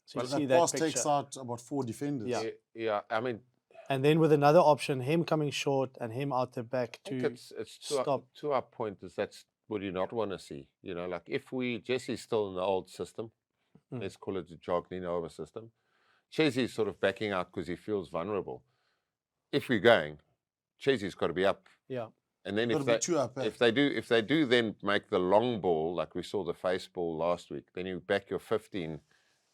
So you see that pass picture. takes out about 4 defenders. Yeah, I mean, and then with another option, him coming short and him out the back to it's stop. to our point is that's what you not want to see. Like if Jesse's still in the old system, let's call it the Jognino system. Jesse's sort of backing out because he feels vulnerable. If we're going, Jesse's got to be up. Yeah. And then if they do then make the long ball, like we saw the face ball last week, then you back your 15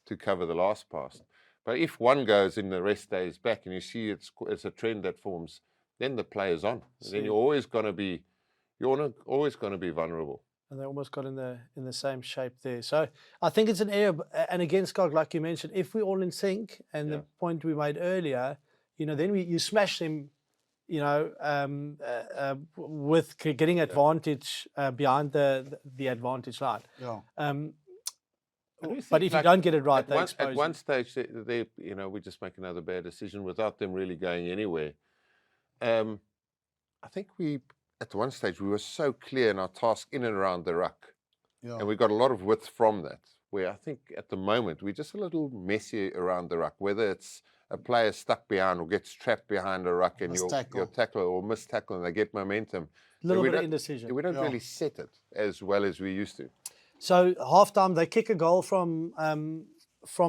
to cover the last pass. But if one goes and the rest stays back, and you see it's a trend that forms, then the player's on. Then you're always going to be vulnerable. And they almost got in the same shape there. So I think it's an area, and again, Scott, like you mentioned, if we're all in sync, and the point we made earlier, then you smash them, with getting advantage behind the advantage line. Yeah. But if you don't get it right, at one stage, we just make another bad decision without them really going anywhere. I think at one stage, we were so clear in our task in and around the ruck. Yeah. And we got a lot of width from that, where I think at the moment, we're just a little messy around the ruck, whether it's a player stuck behind or gets trapped behind a ruck and your tackle or miss tackle, and they get momentum. A little bit of indecision. We don't really set it as well as we used to. So halftime, they kick a goal from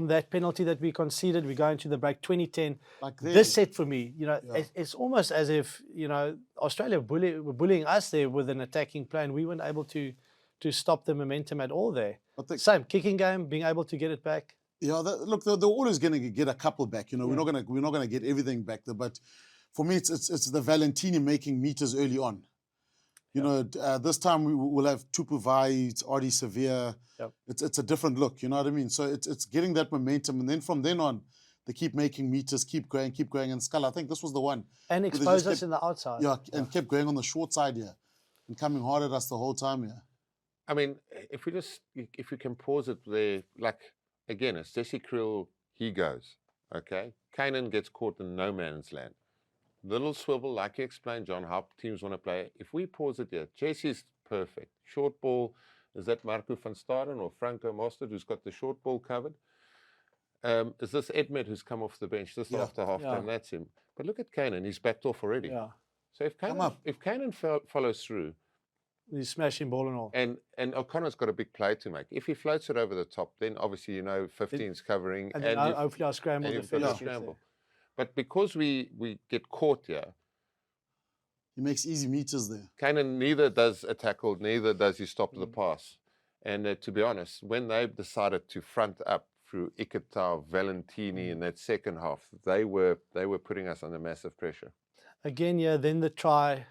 that penalty that we conceded. We go into the break, 2010. This set for me, it's almost as if Australia were bullying us there with an attacking play, and we weren't able to stop the momentum at all there. Same kicking game, being able to get it back. Yeah, look, they're always going to get a couple back. We're not going to get everything back there. But for me, it's the Valentini making meters early on. This time we will have Tupu Vai, it's Artie Severe. Yep. It's a different look, you know what I mean? So it's getting that momentum, and then from then on, they keep making meters, keep going. And Scala, I think this was the one. And expose us in the outside. Yeah, and kept going on the short side here, and coming hard at us the whole time here. I mean, if we can pause it there, like, again, it's Jesse Kriel, he goes, okay? Kanan gets caught in no man's land. Little swivel, like you explained, John, how teams want to play. If we pause it here, Jesse's perfect. Short ball, is that Marco van Staden or Franco Mostert who's got the short ball covered? Is this Edmed who's come off the bench just after half time? That's him. But look at Kanan, he's backed off already. Yeah. So if Kanan follows through, he's smashing ball and all. And O'Connor's got a big play to make. If he floats it over the top, then obviously 15's covering. And hopefully I'll scramble. But because we get caught here, he makes easy meters there. Kanan neither does a tackle, neither does he stop the pass. And to be honest, when they decided to front up through Iketau, Valentini in that second half, they were putting us under massive pressure. Again, then the try.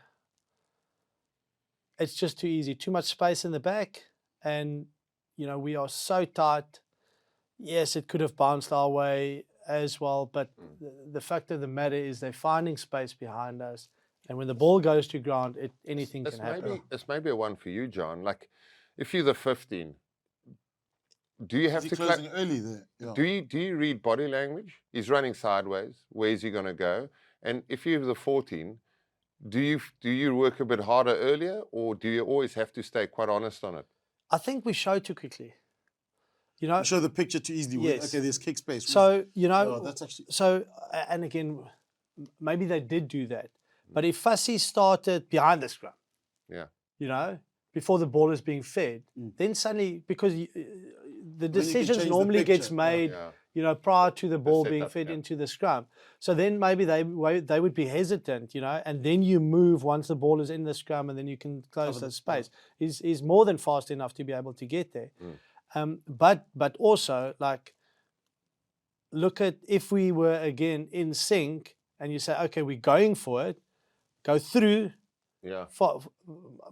It's just too easy. Too much space in the back, and we are so tight. Yes, it could have bounced our way as well, but the fact of the matter is they're finding space behind us, and when the ball goes to ground, anything can happen. It's maybe a one for you, John. Like, if you're the 15, do you have to closing early there? Yeah. Do you read body language? He's running sideways. Where's he going to go? And if you're the 14, do you work a bit harder earlier, or do you always have to stay quite honest on it? I think we show too quickly. You know, Show the picture too easily. Yes. Okay, there's kick space. so, you know, Oh, that's actually... so, and again, maybe they did do that. But if Fassi started behind the scrum, Yeah. you know, before the ball is being fed, then suddenly, because the decisions change the normally gets picture. made, Yeah. you know, prior to the ball being setup, fed yeah. into the scrum. So then maybe they would be hesitant, you know, and then you move once the ball is in the scrum, and then you can close the space. He's more than fast enough to be able to get there. But also, like, look at if we were again in sync, and you say, okay, we're going for it, go through Yeah.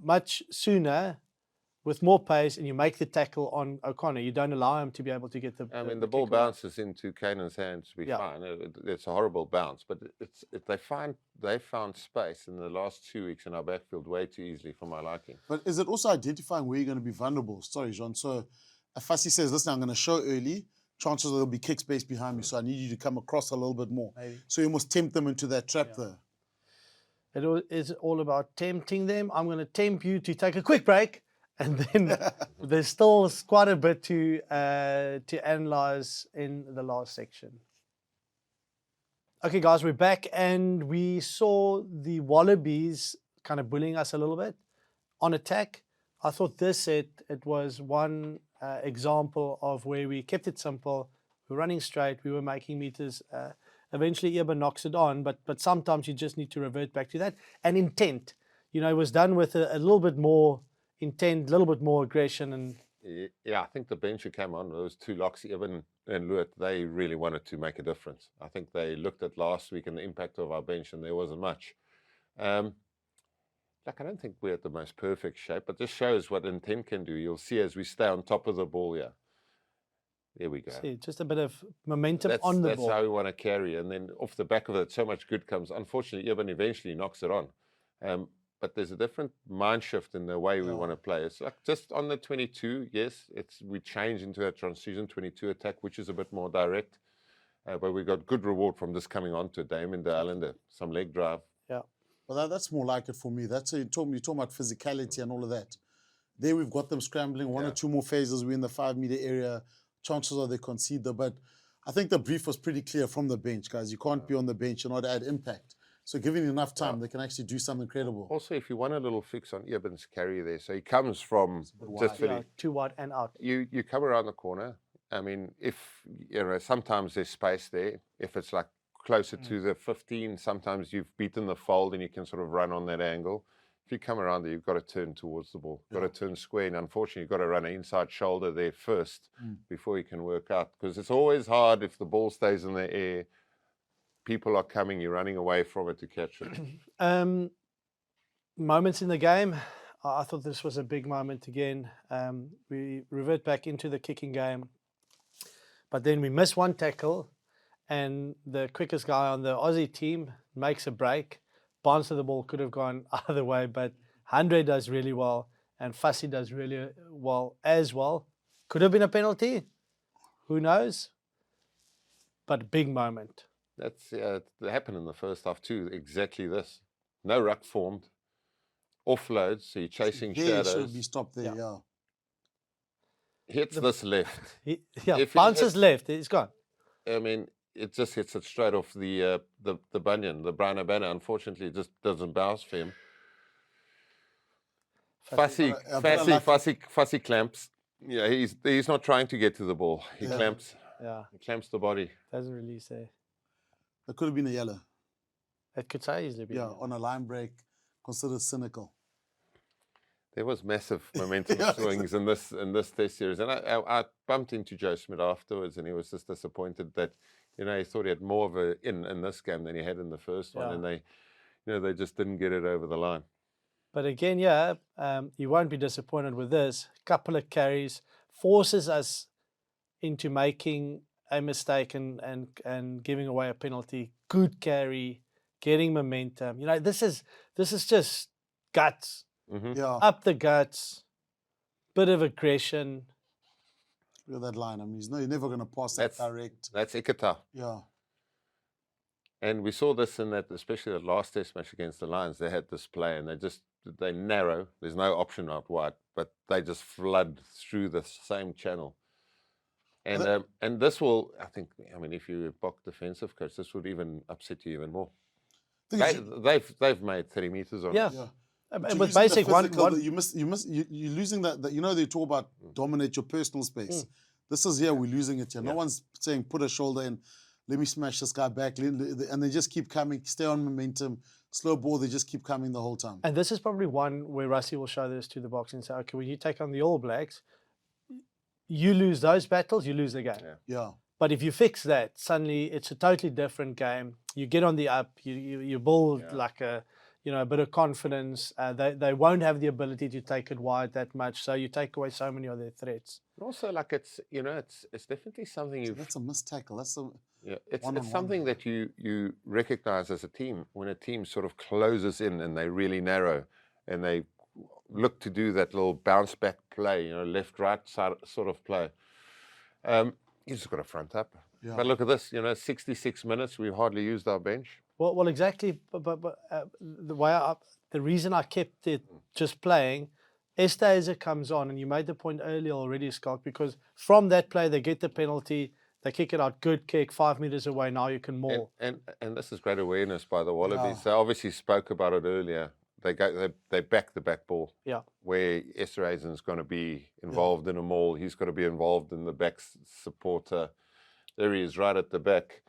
much sooner with more pace, and you make the tackle on O'Connor. You don't allow him to be able to get the. I mean, the ball kick away. bounces into Kanan's hands. We Yeah. fine. It's a horrible bounce, but they found space in the last 2 weeks in our backfield way too easily for my liking. But is it also identifying where you're going to be vulnerable? Sorry, Jean. So if Fassi says, listen, I'm going to show early, chances are there'll be kick space behind me, so I need you to come across a little bit more. Maybe. So you must tempt them into that trap there. It is all about tempting them. I'm going to tempt you to take a quick break, and then there's still quite a bit to analyze in the last section. Okay, guys, we're back, and we saw the Wallabies kind of bullying us a little bit on attack. I thought this set, it was one example of where we kept it simple. We were running straight. We were making meters. Eventually, Iba knocks it on, but sometimes you just need to revert back to that. And intent, you know, it was done with a little bit more intent, a little bit more aggression. And Yeah, I think the bench who came on, those two locks, Evan and Luet, they really wanted to make a difference. I think they looked at last week and the impact of our bench, and there wasn't much. Like, I don't think we're at the most perfect shape, but this shows what intent can do. You'll see as we stay on top of the ball here. There we go. see, just a bit of momentum on the That's ball. how we want to carry. And then off the back of it, so much good comes. Unfortunately, Evan eventually knocks it on. But there's a different mind shift in the way we want to play. It's like just on the 22, yes, we change into a transition 22 attack, which is a bit more direct. But we got good reward from just coming on to Damon de Allende, some leg drive. Yeah. Well, that's more like it for me. That's you're talking about physicality and all of that. There we've got them scrambling, one or two more phases. We're in the 5 meter area. Chances are they concede there. But I think the brief was pretty clear from the bench, guys. You can't be on the bench and not add impact. So giving enough time, they can actually do something incredible. Also, if you want a little fix on Eban's carry there, so he comes from just Yeah, too wide and out. you come around the corner. I mean, if you know, sometimes there's space there. If it's like closer to the 15, sometimes you've beaten the fold and you can sort of run on that angle. If you come around there, you've got to turn towards the ball. You've got to turn square, and unfortunately, you've got to run an inside shoulder there first before you can work out. Because it's always hard if the ball stays in the air. People are coming, you're running away from it to catch it. Moments in the game, I thought this was a big moment again. We revert back into the kicking game, but then we miss one tackle, and the quickest guy on the Aussie team makes a break. Bounce of the ball could have gone either way, but Handré does really well, and Fassi does really well as well. Could have been a penalty, who knows? But big moment. That's it happened in the first half too. Exactly this. No ruck formed. Offloads, so you're chasing shadows. Should be stopped there, yeah. Hits this left. If Bounces left, it's gone. I mean, it just hits it straight off the bunion, the Browner banner. Unfortunately, it just doesn't bounce for him. Fassi clamps. Yeah, he's not trying to get to the ball. He clamps. Yeah. He clamps the body. Doesn't release there. That could have been a yellow. It could so easily be. Yeah, on a line break, considered cynical. There was massive momentum swings in this test series, and I bumped into Joe Schmidt afterwards, and he was just disappointed that, you know, he thought he had more of a in this game than he had in the first one, and they just didn't get it over the line. But again, you won't be disappointed with this. Couple of carries forces us into making a mistake and giving away a penalty. Good carry, getting momentum. You know, this is just guts. Yeah. Up the guts, bit of aggression. Look at that line. I mean, he's never going to pass that direct. That's Ikata. Yeah. And we saw this in that, especially the last test match against the Lions, they had this play and they narrow. There's no option out wide, but they just flood through the same channel. And this will, I think, I mean, if you're a Bok defensive coach, this would even upset you even more. They've made 30 meters on us. Yeah. And with basic one, you're losing that. You know, they talk about dominate your personal space. This is here, we're losing it here. No one's saying put a shoulder in, let me smash this guy back, and they just keep coming, stay on momentum, slow ball, they just keep coming the whole time. And this is probably one where Rusty will show this to the Boks and say, okay, when you take on the All Blacks, you lose those battles, you lose the game. Yeah. But if you fix that, suddenly it's a totally different game. You get on the up, you build like a bit of confidence. They won't have the ability to take it wide that much, so you take away so many of their threats. Also, like it's definitely something That's a missed tackle. That's a it's something that you recognize as a team when a team sort of closes in and they really narrow and they look to do that little bounce back play, left right side sort of play. You just got to front up. Yeah. But look at this, 66 minutes, we hardly used our bench. Well, exactly. But the reason I kept it just playing, as it comes on, and you made the point earlier already, Scott, because from that play they get the penalty, they kick it out, good kick, 5 meters away. Now you can maul. And this is great awareness by the Wallabies. They obviously spoke about it earlier. They back the back ball. Yeah. Where Esterhuizen's going to be involved in a maul, he's got to be involved in the back supporter. There he is, right at the back,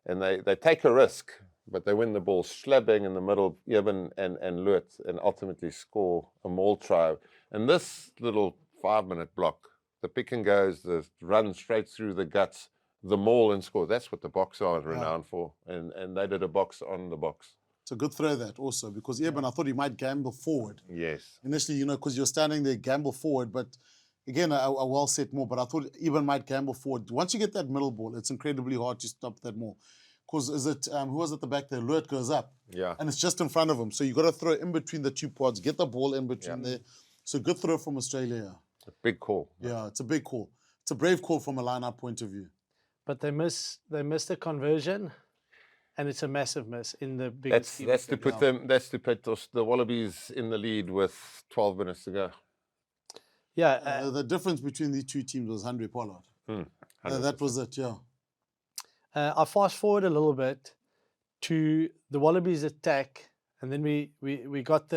and they take a risk. But they win the ball slab bang in the middle, Eben and Luet, and ultimately score a maul try. And this little 5-minute block, the pick and goes, the run straight through the guts, the maul and score. That's what the Boks are renowned for. And they did a box on the Boks. It's a good throw that also, because Eben, I thought he might gamble forward. Yes. Initially, because you're standing there, gamble forward. But again, a well set more. But I thought Eben might gamble forward. Once you get that middle ball, it's incredibly hard to stop that more. Because is it who was at the back there? Luet goes up, and it's just in front of him. So you got to throw in between the two pods, get the ball in between there. So good throw from Australia. A big call. Yeah, it's a big call. It's a brave call from a line-up point of view. But they miss the conversion, and it's a massive miss in the biggest. That's to put the Wallabies in the lead with 12 minutes to go. Yeah, the difference between the two teams was Handré Pollard. That was it. Yeah. I fast forward a little bit to the Wallabies attack, and then we got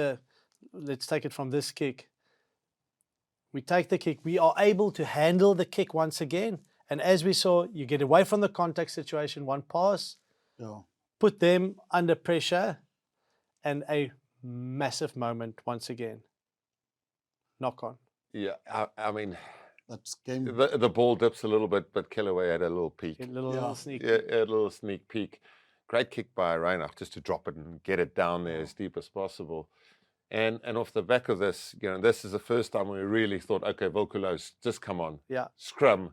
let's take it from this kick. We take the kick. We are able to handle the kick once again. And as we saw, you get away from the contact situation, one pass, put them under pressure, and a massive moment once again. Knock on. Yeah, I mean... That's game. The ball dips a little bit, but Kellaway had a little peek. A little sneak. Yeah, a little sneak peek. Great kick by Reinach just to drop it and get it down there as deep as possible. And off the back of this, this is the first time we really thought, okay, Volkulos, just come on. Yeah. Scrum,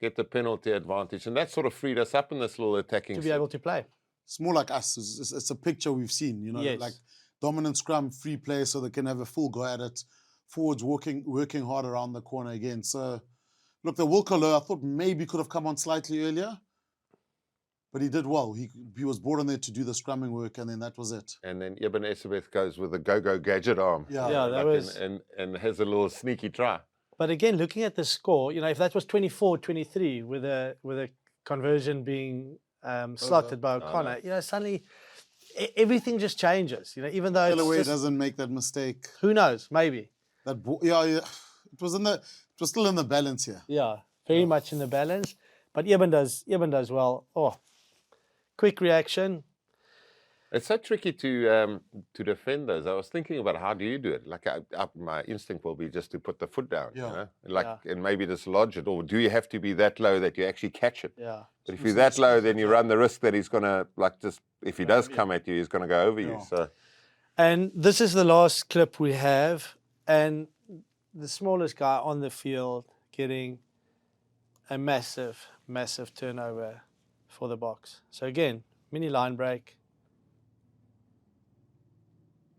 get the penalty advantage. And that sort of freed us up in this little attacking to be able to play. It's more like us. It's a picture we've seen, like dominant scrum, free play, so they can have a full go at it. Forwards working hard around the corner again. So, look, the Wilkolo, I thought maybe could have come on slightly earlier, but he did well. He was brought in there to do the scrumming work, and then that was it. And then Eben Etzebeth goes with the go-go gadget arm. Yeah, that was... And has a little sneaky try. But again, looking at the score, if that was 24-23 with a conversion being slotted by O'Connor, suddenly everything just changes. Even though Kellaway doesn't make that mistake. Who knows? Maybe. That it was still in the balance here. Yeah, very much in the balance. But Eben does well. Oh, quick reaction. It's so tricky to defend those. I was thinking about how do you do it? Like my instinct will be just to put the foot down, and maybe dislodge it. Or do you have to be that low that you actually catch it? Yeah. But if you're that low, then you run the risk that he's gonna if he does come at you, he's gonna go over you. So. And this is the last clip we have. And the smallest guy on the field getting a massive, massive turnover for the Boks. So again, mini line break.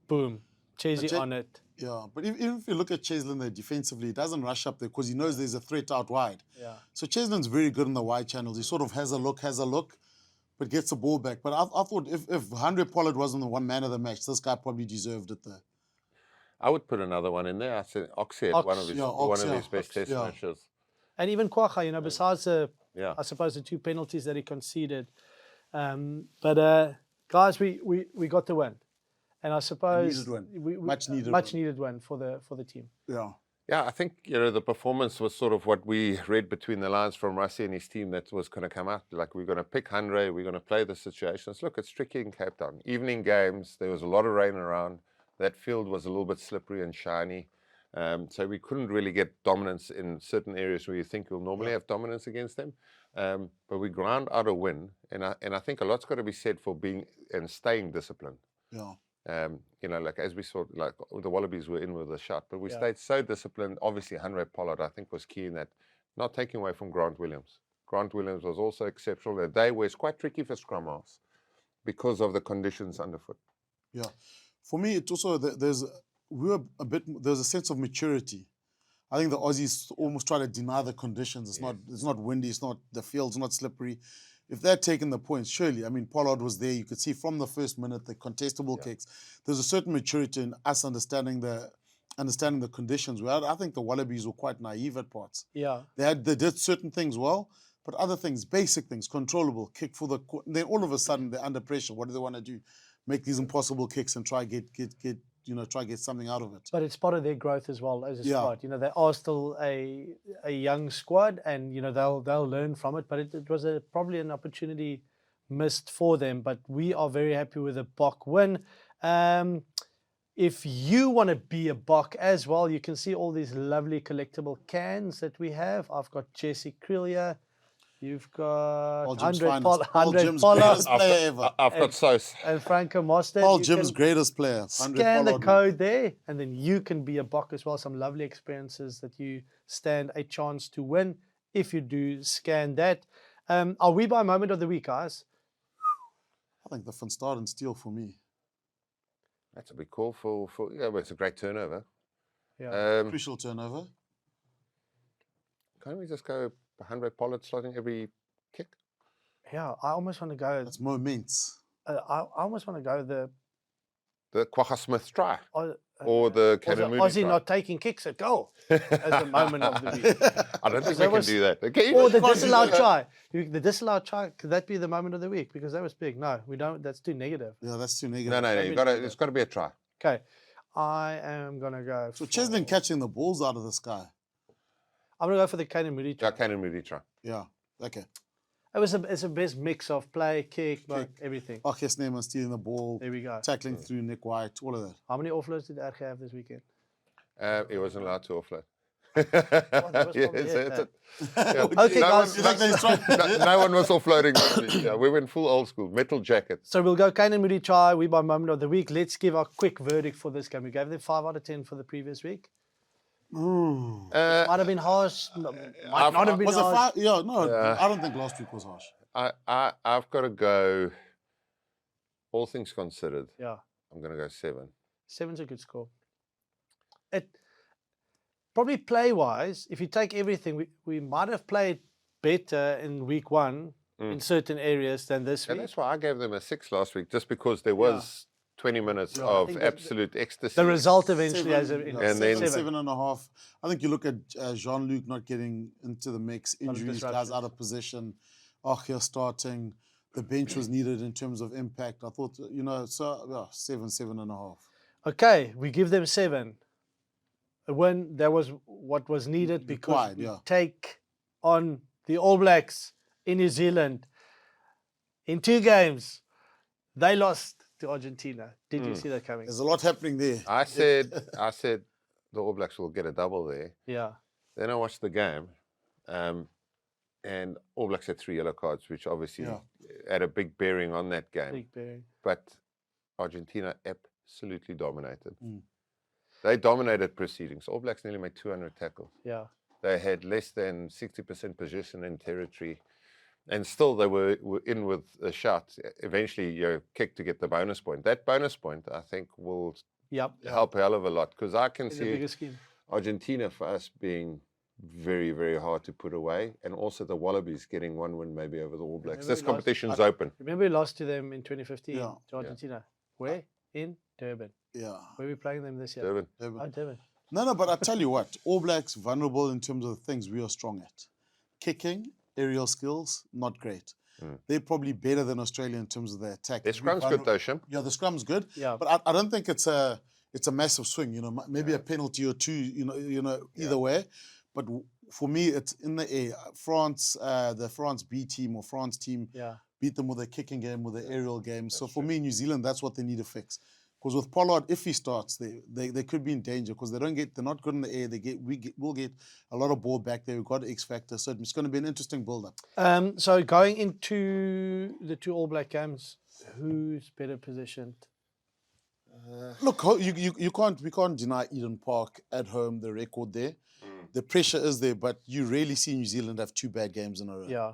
Boom. Chesy on it. Yeah, but even if you look at Cheslin there defensively, he doesn't rush up there because he knows there's a threat out wide. Yeah. So Cheslin's very good in the wide channels. He sort of has a look, but gets the ball back. But I thought if Handré Pollard wasn't the one man of the match, this guy probably deserved it there. I would put another one in there. I said Ox had one of his best test matches. And even Kwagga, you know, besides the, Yeah. I suppose, the 2 penalties that he conceded. But guys, we got the win. And I suppose Much needed win for the team. Yeah. Yeah, I think, you know, the performance was sort of what we read between the lines from Rassie and his team that was going to come out. Like, we're going to pick Handré, we're going to play the situations. Look, it's tricky in Cape Town. Evening games, there was a lot of rain around. That field was a little bit slippery and shiny. So we couldn't really get dominance in certain areas where you think you'll normally have dominance against them. But we ground out a win. And I think a lot's got to be said for being and staying disciplined. Yeah. You know, like as we saw, like the Wallabies were in with a shot, but we stayed so disciplined. Obviously, Handré Pollard, I think, was key in that, not taking away from Grant Williams. Grant Williams was also exceptional. The day was quite tricky for scrum halves because of the conditions underfoot. Yeah. For me, it also, there's a sense of maturity. I think the Aussies almost try to deny the conditions. It's not windy, the field's not slippery. If they're taking the points, surely, I mean, Pollard was there. You could see from the first minute the contestable kicks. There's a certain maturity in us understanding the conditions. I think the Wallabies were quite naive at parts. Yeah. They did certain things well, but other things, basic things, controllable, kick for the. Then all of a sudden they're under pressure. What do they want to do? Make these impossible kicks and try get something out of it. But it's part of their growth as well as a squad. You know, they are still a young squad, and you know they'll learn from it. But it was probably an opportunity missed for them. But we are very happy with the Bok win. If you want to be a Bok as well, you can see all these lovely collectible cans that we have. I've got Jesse Krilia. You've got Handré Pollard. I've got Sos. And Franco Mostert. Paul Jim's greatest player. Scan the code there, and then you can be a Bok as well. Some lovely experiences that you stand a chance to win if you do scan that. Are we by moment of the week, guys? I think the Van Staden steal for me. That's a big call for well, it's a great turnover. Yeah. Crucial turnover. Can't we just go Handré Pollard slotting every kick? Yeah, I almost want to go. That's moments. I almost want to go The Kwagga Smith try or the Cannon Moody Aussie try. not taking kicks at goal as the moment of the week. I don't think we can do that. Okay, Or the disallowed try. The disallowed try, could that be the moment of the week? Because that was big. No, we don't. That's too negative. Yeah, that's too negative. No, it's got to be a try. Okay, I am gonna go. So Cheslin catching the balls out of the sky. I'm gonna go for the Cannon Moody try. Yeah, Cannon Moody try. Yeah, okay. It's a best mix of play, kick, everything. Arke Sneeman stealing the ball. There we go. Tackling through Nick White, all of that. How many offloads did Arke have this weekend? He wasn't allowed to offload. That was probably Okay, guys. No one was offloading. Yeah, we went full old school, metal jacket. So we'll go Cannon Moody try, we by moment of the week. Let's give our quick verdict for this game. We gave them 5 out of 10 for the previous week. Might have been harsh. Might not have been harsh. I don't think last week was harsh. I've got to go, all things considered, Yeah. I'm going to go 7. 7's a good score. It probably play-wise, if you take everything, we might have played better in week 1 in certain areas than this week. And that's why I gave them a 6 last week, just because there was 20 minutes of absolute ecstasy. The result eventually has a and then 7.5. I think you look at Jean-Luc not getting into the mix, injuries, guys out of position, Arke starting, the bench was needed in terms of impact. I thought, 7.5. Okay, we give them 7. A win, that was what was needed because we take on the All Blacks in New Zealand. In 2 games, they lost to Argentina. Did you see that coming? There's a lot happening there. I said the All Blacks will get a double there. Yeah. Then I watched the game, and All Blacks had 3 yellow cards, which obviously had a big bearing on that game. Big bearing. But Argentina absolutely dominated. They dominated proceedings. All Blacks nearly made 200 tackles. Yeah. They had less than 60% possession in territory. And still they were in with a shot. Eventually, kick to get the bonus point. That bonus point, I think, will help a hell of a lot. Because I can see Argentina, for us, being very, very hard to put away. And also the Wallabies getting one win maybe over the All Blacks. Remember This we lost- competition's open. Remember we lost to them in 2015 Yeah. to Argentina. Where? In Durban. Yeah. Where are we playing them this year? Durban. Oh, Durban. No, but I tell you what, All Blacks vulnerable in terms of the things we are strong at. Kicking, aerial skills, not great. They're probably better than Australia in terms of their attack. Their scrum's good though, Shim. Yeah, the scrum's good. Yeah. But I don't think it's a massive swing. Maybe a penalty or two. Either way. But for me, it's in the air. France, the France B team or France team, Yeah. beat them with a kicking game, with an aerial game. So for me, New Zealand, that's what they need to fix. Because with Pollard, if he starts, they could be in danger because they're not good in the air. We'll get a lot of ball back there. We've got X factor, so it's going to be an interesting build-up. So going into the 2 All Black games, who's better positioned? Look, we can't deny Eden Park at home, the record there. The pressure is there, but you rarely see New Zealand have 2 bad games in a row. Yeah.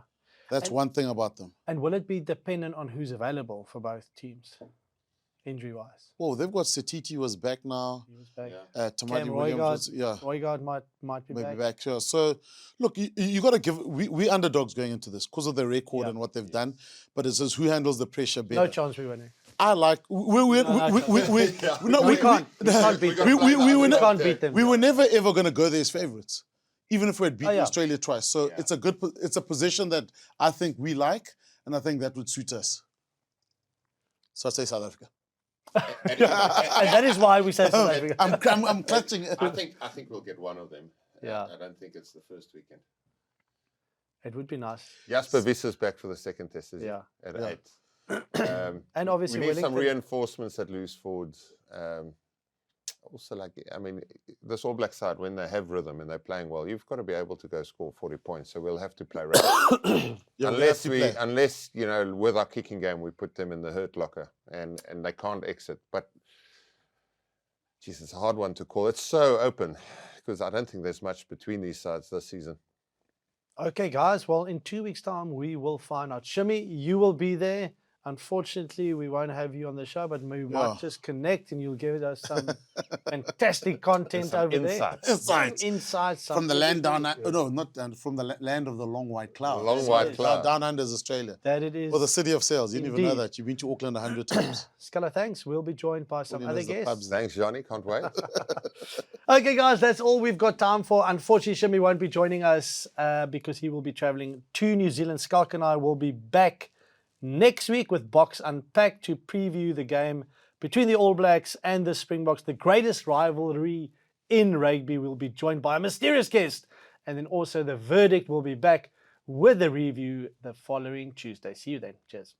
That's one thing about them. And will it be dependent on who's available for both teams, injury-wise? Oh, they've got Satiti was back now. He was back. Tamati Cam Williams Roygaard might be maybe back. back. Sure. So, look, you got to give. We underdogs going into this because of their record and what they've done. But it's just who handles the pressure better. No chance we're winning. I like. We can't beat them. We can't beat them. We were never ever going to go there as favourites, even if we had beaten yeah. Australia twice. So it's a position that I think we like, and I think that would suit us. So I say South Africa. And that is why we say South Africa. I'm clutching. I think we'll get one of them. Yeah. I don't think it's the first weekend. It would be nice. Jasper Visser's back for the second test, is he? Yeah. At Yeah. 8. And obviously we need some Wellington- reinforcements at loose forwards. Also, this All Black side, when they have rhythm and they're playing well, you've got to be able to go score 40 points. So we'll have to play rugby. unless with our kicking game, we put them in the hurt locker and they can't exit. But, geez, it's a hard one to call. It's so open because I don't think there's much between these sides this season. Okay, guys. Well, in 2 weeks' time, we will find out. Shimmy, you will be there. Unfortunately, we won't have you on the show, but we might just connect and you'll give us some fantastic content over Insights from the land down. From the land of the long white cloud. Long white cloud. Down under is Australia. That it is. Or the city of sales. You didn't even know Indeed. that. You've been to Auckland 100 times. Scala, thanks. We'll be joined by some other guests. Thanks, Johnny. Can't wait. Okay, guys, that's all we've got time for. Unfortunately, Shimmy won't be joining us because he will be traveling to New Zealand. Skalk and I will be back next week with Boks Unpacked to preview the game between the All Blacks and the Springboks, the greatest rivalry in rugby. We'll be joined by a mysterious guest. And then also the verdict will be back with the review the following Tuesday. See you then. Cheers.